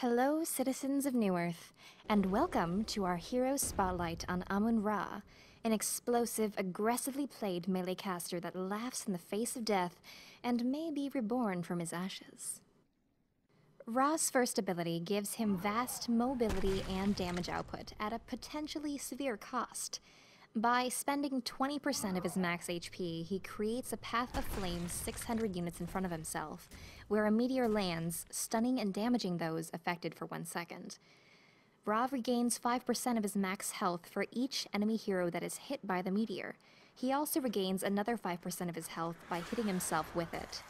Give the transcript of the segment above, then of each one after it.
Hello, citizens of New Earth, and welcome to our hero spotlight on Amun-Ra, an explosive, aggressively played melee caster that laughs in the face of death and may be reborn from his ashes. Ra's first ability gives him vast mobility and damage output at a potentially severe cost. By spending 20% of his max HP, he creates a path of flames 600 units in front of himself, where a meteor lands, stunning and damaging those affected for 1 second. Ra regains 5% of his max health for each enemy hero that is hit by the meteor. He also regains another 5% of his health by hitting himself with it.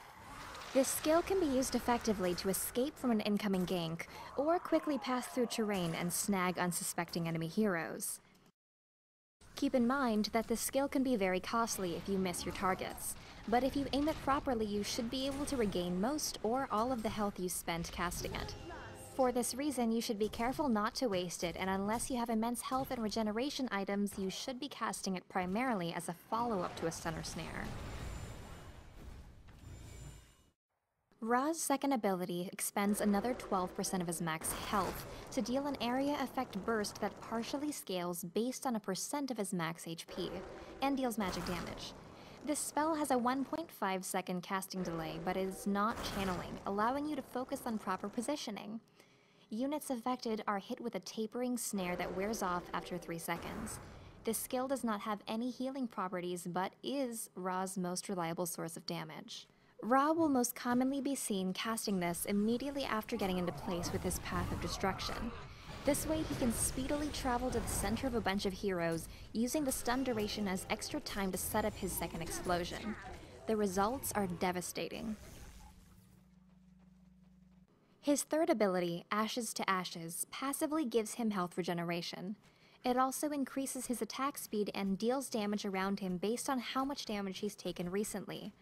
This skill can be used effectively to escape from an incoming gank, or quickly pass through terrain and snag unsuspecting enemy heroes. Keep in mind that this skill can be very costly if you miss your targets, but if you aim it properly, you should be able to regain most or all of the health you spent casting it. For this reason, you should be careful not to waste it, and unless you have immense health and regeneration items, you should be casting it primarily as a follow-up to a stunner snare. Ra's second ability expends another 12% of his max health to deal an area effect burst that partially scales based on a percent of his max HP, and deals magic damage. This spell has a 1.5 second casting delay, but is not channeling, allowing you to focus on proper positioning. Units affected are hit with a tapering snare that wears off after 3 seconds. This skill does not have any healing properties, but is Ra's most reliable source of damage. Ra will most commonly be seen casting this immediately after getting into place with his path of destruction. This way he can speedily travel to the center of a bunch of heroes, using the stun duration as extra time to set up his second explosion. The results are devastating. His third ability, Ashes to Ashes, passively gives him health regeneration. It also increases his attack speed and deals damage around him based on how much damage he's taken recently.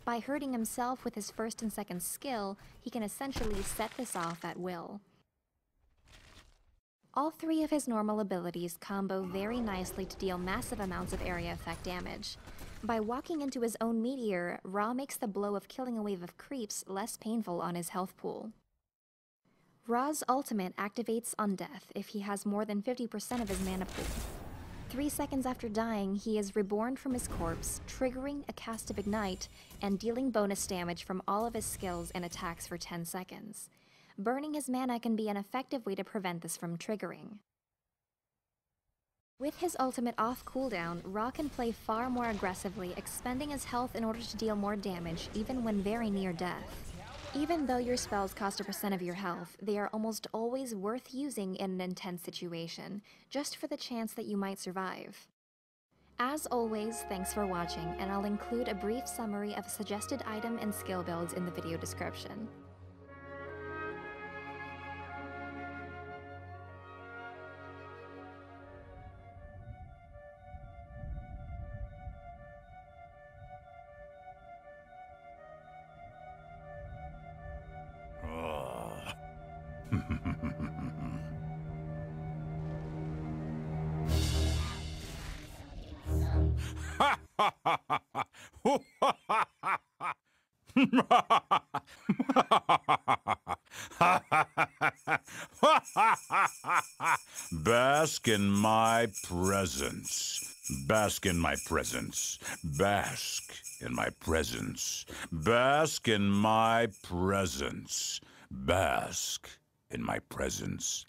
By hurting himself with his first and second skill, he can essentially set this off at will. All three of his normal abilities combo very nicely to deal massive amounts of area effect damage. By walking into his own meteor, Ra makes the blow of killing a wave of creeps less painful on his health pool. Ra's ultimate activates on death if he has more than 50% of his mana pool. 3 seconds after dying, he is reborn from his corpse, triggering a cast of Ignite and dealing bonus damage from all of his skills and attacks for 10 seconds. Burning his mana can be an effective way to prevent this from triggering. With his ultimate off cooldown, Ra can play far more aggressively, expending his health in order to deal more damage, even when very near death. Even though your spells cost a percent of your health, they are almost always worth using in an intense situation, just for the chance that you might survive. As always, thanks for watching, and I'll include a brief summary of suggested item and skill builds in the video description. Bask in my presence. Bask in my presence. Bask in my presence. Bask in my presence. Bask in my presence.